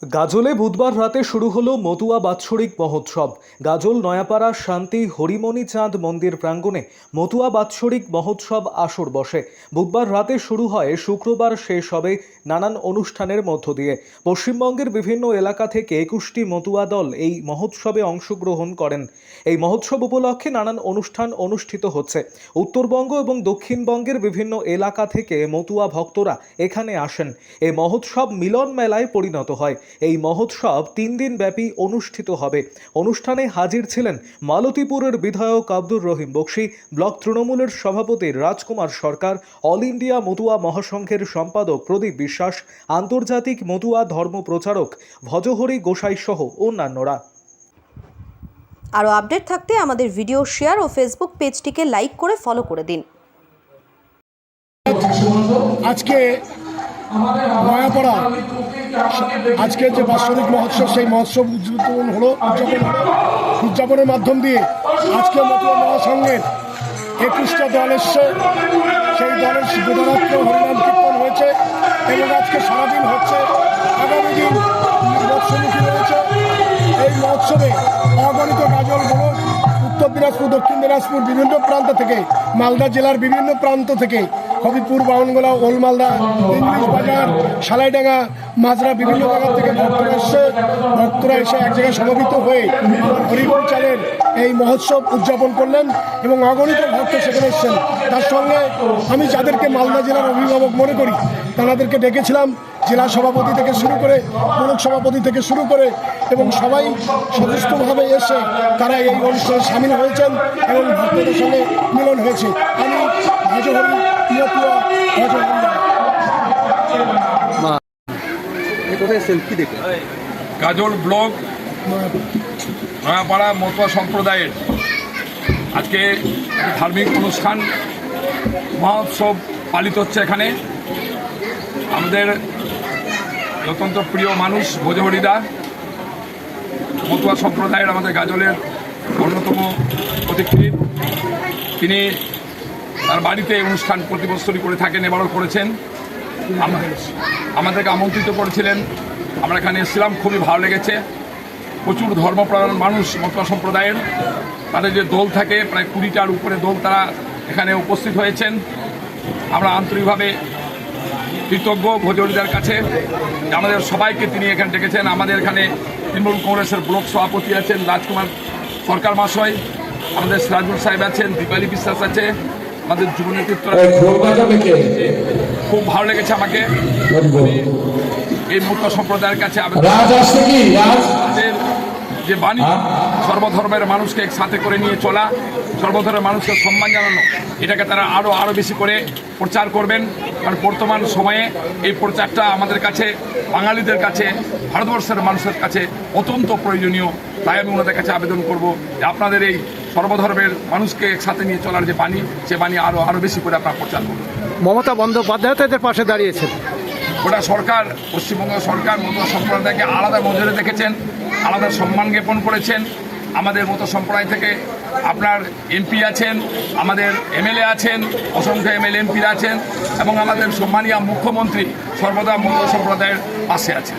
গাজলে বুধবার রাতে শুরু হলো মতুয়া বাৎসরিক মহোৎসব। গাজল নয়াপাড়া শান্তি হরিমণি চাঁদ মন্দির প্রাঙ্গণে মতুয়া বাৎসরিক মহোৎসব আসর বসে। বুধবার রাতে শুরু হয়, শুক্রবার শেষ হবে নানান অনুষ্ঠানের মধ্য দিয়ে। পশ্চিমবঙ্গের বিভিন্ন এলাকা থেকে 21টি মতুয়া দল এই মহোৎসবে অংশগ্রহণ করেন। এই মহোৎসব উপলক্ষে নানান অনুষ্ঠান অনুষ্ঠিত হচ্ছে। উত্তরবঙ্গ এবং দক্ষিণবঙ্গের বিভিন্ন এলাকা থেকে মতুয়া ভক্তরা এখানে আসেন। এই মহোৎসব মিলন মেলায় পরিণত হয়। এই মহোৎসব 3 দিন ব্যাপী অনুষ্ঠিত হবে। অনুষ্ঠানে হাজির ছিলেন মালতীপুরের বিধায়ক আব্দুর রহিম বক্সী, ব্লক তৃণমূলের সভাপতি রাজকুমার সরকার, অল ইন্ডিয়া মতুয়া মহাসংঘের সম্পাদক প্রদীপ বিশ্বাস, আন্তর্জাতিক মতুয়া ধর্ম প্রচারক ভজহরি গোসাই সহ অন্যান্যরা। আরও আপডেট থাকতে আমাদের ভিডিও শেয়ার ও ফেসবুক পেজটিকে লাইক করে ফলো করে দিন। আজকে নয়াপাড়া আজকে যে বাৎসরিক মহোৎসব, সেই মহোৎসব উদযাপনের মাধ্যম দিয়ে আজকে মতুয়া মহাসংঘের 21টা দল এসছে। সেই দলের বেদনাত্ম হরিনাম কীর্তন হয়েছে এবং আজকে সারাদিন হচ্ছে। আগামী দিন মৎস্যমুখী রয়েছে। এই মহোৎসবে অগণিত গাজল বলক, উত্তর দিনাজপুর, দক্ষিণ দিনাজপুর, বিভিন্ন প্রান্ত থেকে, মালদা জেলার বিভিন্ন প্রান্ত থেকে, হবিপুর, বাউনগোলা, ওলমালদা, ইংলিশ বাজার, সালাইডাঙ্গা, মাজরা, বিভিন্ন জায়গা থেকে ভক্তরা এসে এক জায়গায় সমবেত হয়ে হরিপুর চালের এই মহোৎসব উদযাপন করলেন এবং অগণিত ভক্ত সেখানে এসেছেন। তার সঙ্গে আমি যাদেরকে মালদা জেলার অভিভাবক মনে করি তাদেরকে ডেকেছিলাম, জেলা সভাপতি থেকে শুরু করে, ব্লক সভাপতি থেকে শুরু করে, এবং সবাই সচেষ্টভাবে এসে তারা এই অনুষ্ঠানে সামিল হয়েছেন এবং ভক্তদের সঙ্গে মিলন হয়েছে। আমি গাজল ব্লক নয়াপাড়া মতুয়া সম্প্রদায়ের আজকে ধার্মিক অনুষ্ঠান মহোৎসব পালিত হচ্ছে। এখানে আমাদের অত্যন্ত প্রিয় মানুষ ভজহরিদা, মতুয়া সম্প্রদায়ের আমাদের গাজলের অন্যতম অতিথি। তিনি তার বাড়িতে অনুষ্ঠান প্রতি বছরই করে থাকেন, এবারও করেছেন। আমাদেরকে আমন্ত্রিত করেছিলেন, আমরা এখানে এসেছিলাম, খুবই ভালো লেগেছে। প্রচুর ধর্মপ্রাণ মানুষ মতুয়া সম্প্রদায়ের, তাদের যে দল থাকে প্রায় 20টার উপরে দল, তারা এখানে উপস্থিত হয়েছেন। আমরা আন্তরিকভাবে কৃতজ্ঞ ভজহরিদার কাছে, আমাদের সবাইকে তিনি এখানে ডেকেছেন। আমাদের এখানে তৃণমূল কংগ্রেসের ব্লক সভাপতি আছেন রাজকুমার সরকার মহাশয়, আমাদের সিরাজুল সাহেব আছেন, দীপালি বিশ্বাস আছে, আমাদের যুব নেতৃত্ব। খুব ভালো লেগেছে আমাকে। এই মতুয়া সম্প্রদায়ের কাছে আমাদের যে বাণী, সর্বধর্মের মানুষকে একসাথে করে নিয়ে চলা, সর্বধর্মের মানুষকে সম্মান জানানো, এটাকে তারা আরও বেশি করে প্রচার করবেন। কারণ বর্তমান সময়ে এই প্রচারটা আমাদের কাছে, বাঙালিদের কাছে, ভারতবর্ষের মানুষের কাছে অত্যন্ত প্রয়োজনীয়। তাই আমি ওনাদের কাছে আবেদন করব যে আপনাদের এই সর্বধর্মের মানুষকে একসাথে নিয়ে চলার যে বাণী, সে বাণী আরও বেশি করে আপনারা প্রচার করবেন। মমতা বন্দ্যোপাধ্যায় তাদের পাশে দাঁড়িয়েছেন। গোটা সরকার, পশ্চিমবঙ্গ সরকার মতুয়া সম্প্রদায়কে আলাদা নজরে দেখেছেন, আলাদা সম্মান জ্ঞাপন করেছেন। আমাদের মতো সম্প্রদায় থেকে আপনার এমপি আছেন, আমাদের এমএলএ আছেন, অসংখ্য এমএলএ এমপিরা আছেন এবং আমাদের সম্মানীয় মুখ্যমন্ত্রী সর্বদা মতুয়া সম্প্রদায়ের পাশে আছেন।